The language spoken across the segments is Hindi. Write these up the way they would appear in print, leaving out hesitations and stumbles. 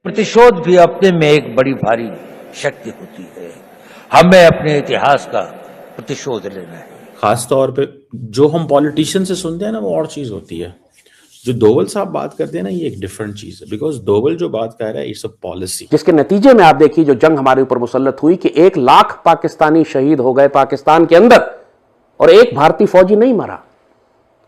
प्रतिशोध भी अपने में एक बड़ी भारी शक्ति होती है। हमें अपने इतिहास का प्रतिशोध लेना है। खास तौर पे जो हम पॉलिटिशियन से सुनते हैं ना, वो और चीज होती है। जो दोवल साहब बात करते हैं ना, ये एक डिफरेंट चीज है। बिकॉज दोवल जो बात कर रहा है, इट्स अ पॉलिसी, जिसके नतीजे में आप देखिए जो जंग हमारे ऊपर मुसल्लत हुई कि 1 लाख पाकिस्तानी शहीद हो गए पाकिस्तान के अंदर और एक भारतीय फौजी नहीं मरा।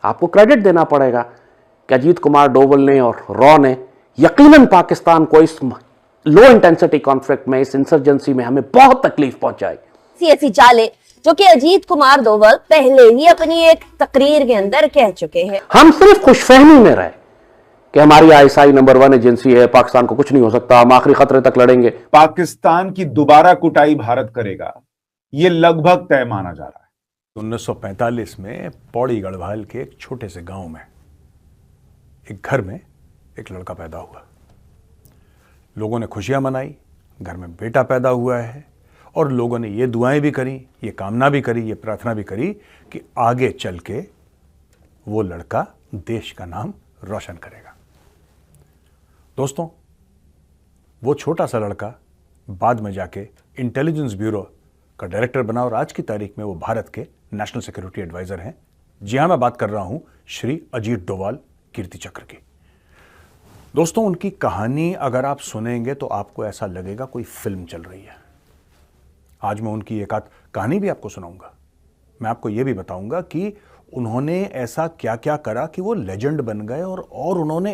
आपको क्रेडिट देना पड़ेगा कि अजीत कुमार डोवल ने और रॉ ने यकीनन पाकिस्तान को इस लो इंटेंसिटी कॉन्फ्लिक्ट में, इस इंसर्जेंसी में हमें बहुत तकलीफ पहुंचाई। ऐसी चालें जो कि अजीत कुमार डोवल पहले ही अपनी एक तकरीर के अंदर कह चुके हैं। हम सिर्फ खुशफहमी में रहे कि हमारी आईएसआई नंबर 1 एजेंसी है, पाकिस्तान को कुछ नहीं हो सकता, हम आखिरी खतरे तक लड़ेंगे। पाकिस्तान की दोबारा कुटाई भारत करेगा, यह लगभग तय माना जा रहा है। 1945 में पौड़ी गढ़वाल के एक छोटे से गांव में एक घर में एक लड़का पैदा हुआ। लोगों ने खुशियां मनाई, घर में बेटा पैदा हुआ है, और लोगों ने ये दुआएं भी करी, ये कामना भी करी, ये प्रार्थना भी करी कि आगे चल के वो लड़का देश का नाम रोशन करेगा। दोस्तों, वो छोटा सा लड़का बाद में जाके इंटेलिजेंस ब्यूरो का डायरेक्टर बना और आज की तारीख में वो भारत के नेशनल सिक्योरिटी एडवाइजर हैं। जी हां, मैं बात कर रहा हूं श्री अजीत डोवाल कीर्ति चक्र की। दोस्तों, उनकी कहानी अगर आप सुनेंगे तो आपको ऐसा लगेगा कोई फिल्म चल रही है। आज मैं उनकी एक आध कहानी भी आपको सुनाऊंगा। मैं आपको यह भी बताऊंगा कि उन्होंने ऐसा क्या क्या करा कि वो लेजेंड बन गए, और उन्होंने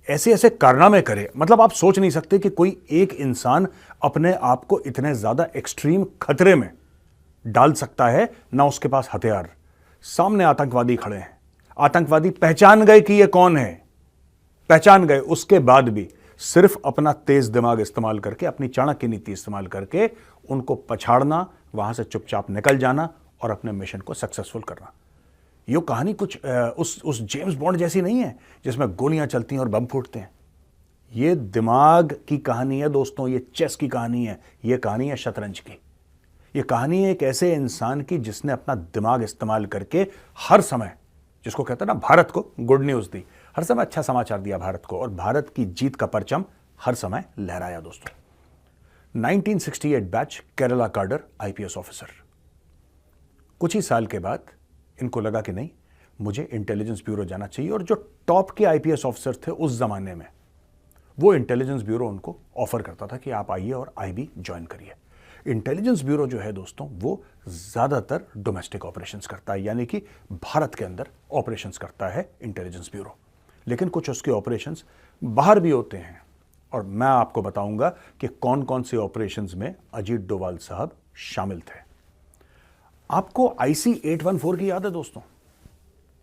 ऐसे कारनामे करे। मतलब आप सोच नहीं सकते कि कोई एक इंसान अपने आप को इतने ज्यादा एक्सट्रीम खतरे में डाल सकता है। ना उसके पास हथियार, सामने आतंकवादी खड़े हैं, आतंकवादी पहचान गए कि ये कौन है, पहचान गए, उसके बाद भी सिर्फ अपना तेज दिमाग इस्तेमाल करके, अपनी चाणक्य नीति इस्तेमाल करके उनको पछाड़ना, वहां से चुपचाप निकल जाना और अपने मिशन को सक्सेसफुल करना। ये कहानी कुछ उस जेम्स बॉन्ड जैसी नहीं है जिसमें गोलियां चलती हैं और बम फूटते हैं। ये दिमाग की कहानी है दोस्तों, ये चेस की कहानी है, ये कहानी है शतरंज की। ये कहानी है एक ऐसे इंसान की जिसने अपना दिमाग इस्तेमाल करके हर समय, जिसको कहते हैं ना, भारत को गुड न्यूज दी, हर समय अच्छा समाचार दिया भारत को, और भारत की जीत का परचम हर समय लहराया। दोस्तों, 1968 बैच, केरला कार्डर आईपीएस ऑफिसर। कुछ ही साल के बाद इनको लगा कि नहीं, मुझे इंटेलिजेंस ब्यूरो जाना चाहिए, और जो टॉप के आईपीएस ऑफिसर थे उस जमाने में, वो इंटेलिजेंस ब्यूरो उनको ऑफर करता था कि आप आइए और आईबी ज्वाइन करिए। इंटेलिजेंस ब्यूरो जो है दोस्तों, वो ज्यादातर डोमेस्टिक ऑपरेशंस करता है, यानी कि भारत के अंदर ऑपरेशंस करता है इंटेलिजेंस ब्यूरो। लेकिन कुछ उसके ऑपरेशंस बाहर भी होते हैं, और मैं आपको बताऊंगा कि कौन कौन से ऑपरेशंस में अजीत डोवाल साहब शामिल थे। आपको IC-814 की याद है दोस्तों?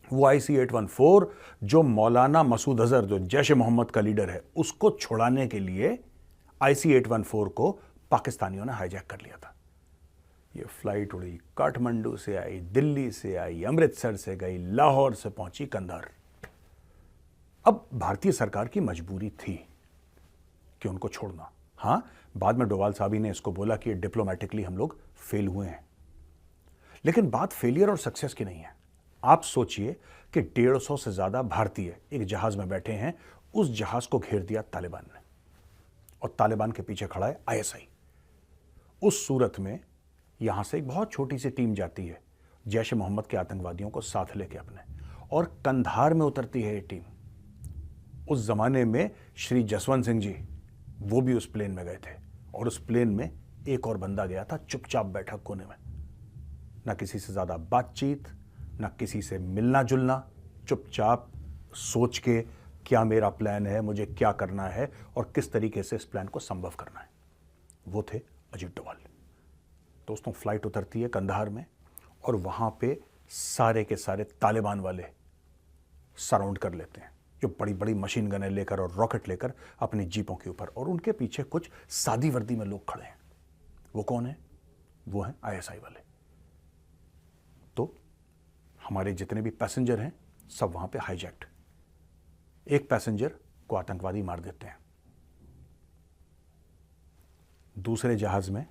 वो IC-814 जो मौलाना मसूद अजहर, जो जैश ए मोहम्मद का लीडर है, उसको छुड़ाने के लिए IC-814 को पाकिस्तानियों ने हाईजैक कर लिया था। ये फ्लाइट उड़ी, काठमांडू से आई, दिल्ली से आई, अमृतसर से गई, लाहौर से पहुंची कंधार। अब भारतीय सरकार की मजबूरी थी कि उनको छोड़ना। हां, बाद में डोवाल साहब ने इसको बोला कि डिप्लोमेटिकली हम लोग फेल हुए हैं, लेकिन बात फेलियर और सक्सेस की नहीं है। आप सोचिए कि 150 से ज्यादा भारतीय एक जहाज में बैठे हैं, उस जहाज को घेर दिया तालिबान ने, और तालिबान के पीछे खड़ा है आईएसआई। उस सूरत में यहां से एक बहुत छोटी सी टीम जाती है जैश ए मोहम्मद के आतंकवादियों को साथ लेके अपने, और कंधार में उतरती है ये टीम। उस जमाने में श्री जसवंत सिंह जी, वो भी उस प्लेन में गए थे, और उस प्लेन में एक और बंदा गया था, चुपचाप बैठा कोने में, ना किसी से ज्यादा बातचीत, ना किसी से मिलना जुलना, चुपचाप सोच के क्या मेरा प्लान है, मुझे क्या करना है और किस तरीके से इस प्लान को संभव करना है। वो थे अजीत डोवाल। दोस्तों, फ्लाइट उतरती है कंधार में, और वहां पे सारे के सारे तालिबान वाले सराउंड कर लेते हैं, जो बड़ी बड़ी मशीन गनें लेकर और रॉकेट लेकर अपनी जीपों के ऊपर, और उनके पीछे कुछ सादी वर्दी में लोग खड़े हैं। वो कौन है? वो हैं आईएसआई वाले। तो हमारे जितने भी पैसेंजर हैं सब वहां पे हाईजैक्ड। एक पैसेंजर को आतंकवादी मार देते हैं। दूसरे जहाज में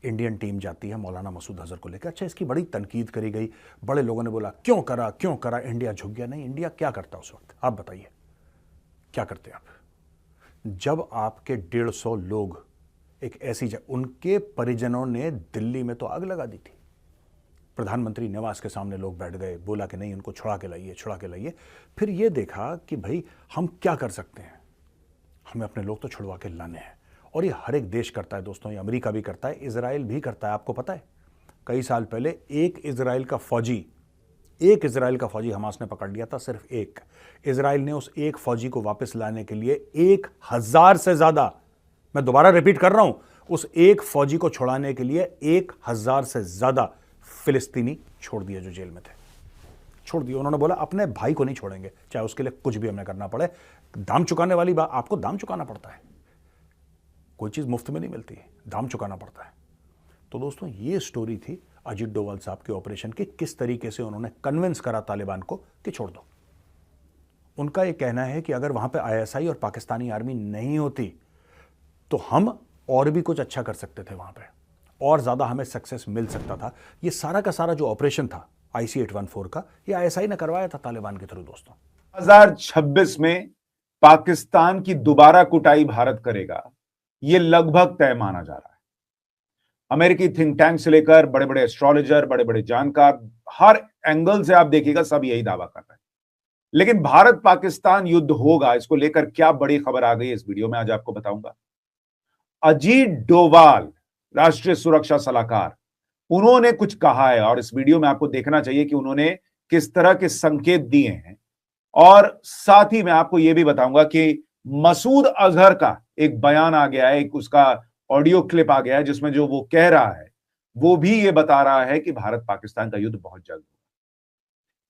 इंडियन टीम जाती है मौलाना मसूद अजहर को लेकर। अच्छा, इसकी बड़ी तनकीद करी गई, बड़े लोगों ने बोला क्यों करा, इंडिया झुक गया। नहीं, इंडिया क्या करता उस वक्त, आप बताइए क्या करते आप? जब आपके 150 लोग एक ऐसी जगह, उनके परिजनों ने दिल्ली में तो आग लगा दी थी। प्रधानमंत्री निवास के सामने लोग बैठ गए, बोला कि नहीं उनको छुड़ा के लाइए, छुड़ा के लाइए। फिर ये देखा कि भाई हम क्या कर सकते हैं, हमें अपने लोग तो छुड़वा के लाने हैं। और ये हर एक देश करता है दोस्तों, ये अमेरिका भी करता है, इजराइल भी करता है। आपको पता है कई साल पहले एक इजराइल का फौजी हमास ने पकड़ लिया था, सिर्फ एक। इजराइल ने उस एक फौजी को वापस लाने के लिए 1000 से ज्यादा, मैं दोबारा रिपीट कर रहा हूं, उस एक फौजी को छुड़ाने के लिए 1000 से ज्यादा फिलिस्तीनी छोड़ दिए जो जेल में थे, छोड़ दिए। उन्होंने बोला अपने भाई को नहीं छोड़ेंगे, चाहे उसके लिए कुछ भी हमें करना पड़े। दाम चुकाने वाली बात, आपको दाम चुकाना पड़ता है, कोई चीज मुफ्त में नहीं मिलती, दाम चुकाना पड़ता है। तो दोस्तों ये स्टोरी थी अजीत डोभाल साहब के ऑपरेशन की, किस तरीके से उन्होंने कन्विंस करा तालिबान को कि छोड़ दो। उनका यह कहना है कि अगर वहां पे आईएसआई और पाकिस्तानी आर्मी नहीं होती तो हम और भी कुछ अच्छा कर सकते थे, वहां पे और ज्यादा हमें सक्सेस मिल सकता था। ये सारा का सारा जो ऑपरेशन था IC-814 का, ये आईएसआई ने करवाया था तालिबान के थ्रू। दोस्तों 2026 में पाकिस्तान की दोबारा कुटाई भारत करेगा, यह लगभग तय माना जा रहा है। अमेरिकी थिंक टैंक से लेकर बड़े बड़े एस्ट्रोलॉजर, बड़े बड़े जानकार, हर एंगल से आप देखिएगा सब यही दावा कर रहे हैं। लेकिन भारत पाकिस्तान युद्ध होगा, इसको लेकर क्या बड़ी खबर आ गई इस वीडियो में आज आपको बताऊंगा। अजीत डोभाल राष्ट्रीय सुरक्षा सलाहकार, उन्होंने कुछ कहा है और इस वीडियो में आपको देखना चाहिए कि उन्होंने किस तरह के संकेत दिए हैं। और साथ ही मैं आपको यह भी बताऊंगा कि मसूद अजहर का एक बयान आ गया है, एक उसका ऑडियो क्लिप आ गया है जिसमें जो वो कह रहा है वो भी ये बता रहा है कि भारत पाकिस्तान का युद्ध बहुत जल्द होगा।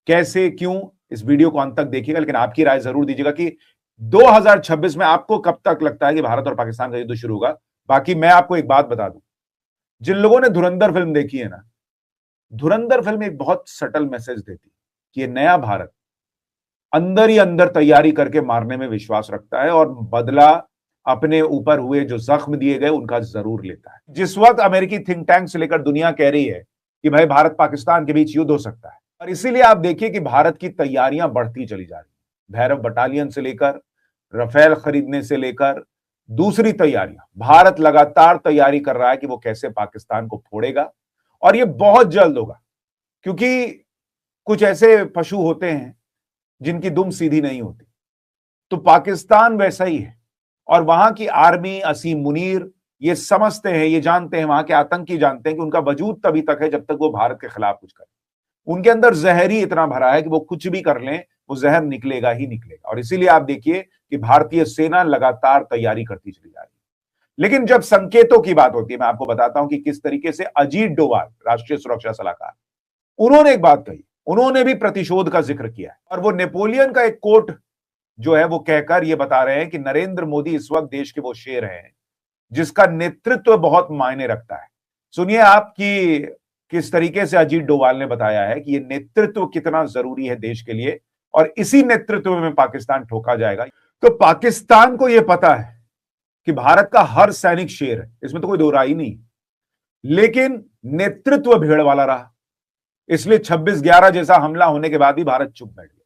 कैसे, क्यों, इस वीडियो को अंत तक देखिएगा, लेकिन आपकी राय जरूर दीजिएगा कि 2026 में आपको कब तक लगता है कि भारत और पाकिस्तान का युद्ध शुरू होगा। बाकी मैं आपको एक बात बता दूं, जिन लोगों ने धुरंधर फिल्म देखी है ना, धुरंधर फिल्म एक बहुत सटल मैसेज देती कि ये नया भारत अंदर ही अंदर तैयारी करके मारने में विश्वास रखता है और बदला अपने ऊपर हुए जो जख्म दिए गए उनका जरूर लेता है। जिस वक्त अमेरिकी थिंक टैंक से लेकर दुनिया कह रही है कि भाई भारत पाकिस्तान के बीच युद्ध हो सकता है, और इसीलिए आप देखिए कि भारत की तैयारियां बढ़ती चली जा रही है। भैरव बटालियन से लेकर राफेल खरीदने से लेकर दूसरी तैयारियां, भारत लगातार तैयारी कर रहा है कि वो कैसे पाकिस्तान को फोड़ेगा, और ये बहुत जल्द होगा। क्योंकि कुछ ऐसे पशु होते हैं जिनकी दुम सीधी नहीं होती, तो पाकिस्तान वैसा ही है। और वहां की आर्मी, असीम मुनीर, ये समझते हैं, ये जानते हैं, वहां के आतंकी जानते हैं कि उनका वजूद तभी तक है जब तक वो भारत के खिलाफ कुछ करें। उनके अंदर जहर ही इतना भरा है कि वो कुछ भी कर लें, वो जहर निकलेगा ही निकलेगा। और इसीलिए आप देखिए कि भारतीय सेना लगातार तैयारी करती चली जा रही है। लेकिन जब संकेतों की बात होती है, मैं आपको बताता हूं कि किस तरीके से अजीत डोभाल, राष्ट्रीय सुरक्षा सलाहकार, उन्होंने एक बात कही, उन्होंने भी प्रतिशोध का जिक्र किया है। और वो नेपोलियन का एक कोट जो है वो कहकर ये बता रहे हैं कि नरेंद्र मोदी इस वक्त देश के वो शेर हैं जिसका नेतृत्व बहुत मायने रखता है। सुनिए आप कि किस तरीके से अजीत डोभाल ने बताया है कि ये नेतृत्व कितना जरूरी है देश के लिए, और इसी नेतृत्व में पाकिस्तान ठोका जाएगा। तो पाकिस्तान को यह पता है कि भारत का हर सैनिक शेर है, इसमें तो कोई दो राय नहीं, लेकिन नेतृत्व भेड़ वाला रहा, इसलिए 26/11 जैसा हमला होने के बाद भी भारत चुप बैठ गया।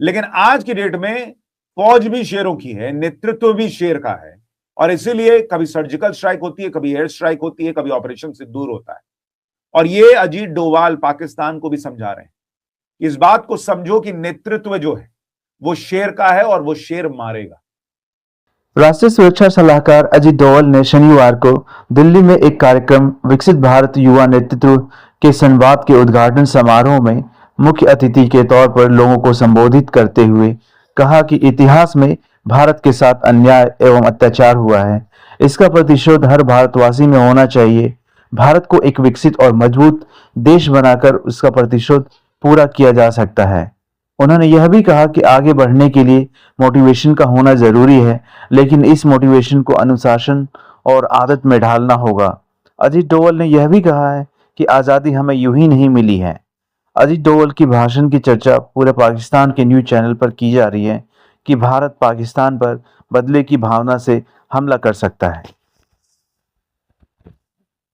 लेकिन आज की डेट में फौज भी शेरों की है, नेतृत्व भी शेर का है, और इसीलिए कभी सर्जिकल स्ट्राइक होती है, कभी एयर स्ट्राइक होती है, कभी ऑपरेशन सिंदूर होता है। और ये अजीत डोभाल पाकिस्तान को भी समझा रहे हैं, इस बात को समझो कि नेतृत्व जो है वो शेर का है और वो शेर मारेगा। राष्ट्रीय सुरक्षा सलाहकार अजीत डोभाल ने शनिवार को दिल्ली में एक कार्यक्रम विकसित भारत युवा नेतृत्व के संवाद के उद्घाटन समारोह में मुख्य अतिथि के तौर पर लोगों को संबोधित करते हुए कहा कि इतिहास में भारत के साथ अन्याय एवं अत्याचार हुआ है, इसका प्रतिशोध हर भारतवासी में होना चाहिए। भारत को एक विकसित और मजबूत देश बनाकर उसका प्रतिशोध पूरा किया जा सकता है। उन्होंने यह भी कहा कि आगे बढ़ने के लिए मोटिवेशन का होना जरूरी है, लेकिन इस मोटिवेशन को अनुशासन और आदत में ढालना होगा। अजीत डोभाल ने यह भी कहा है कि आज़ादी हमें यूं ही नहीं मिली है। अजीत डोभाल की भाषण की चर्चा पूरे पाकिस्तान के न्यूज़ चैनल पर की जा रही है कि भारत पाकिस्तान पर बदले की भावना से हमला कर सकता है।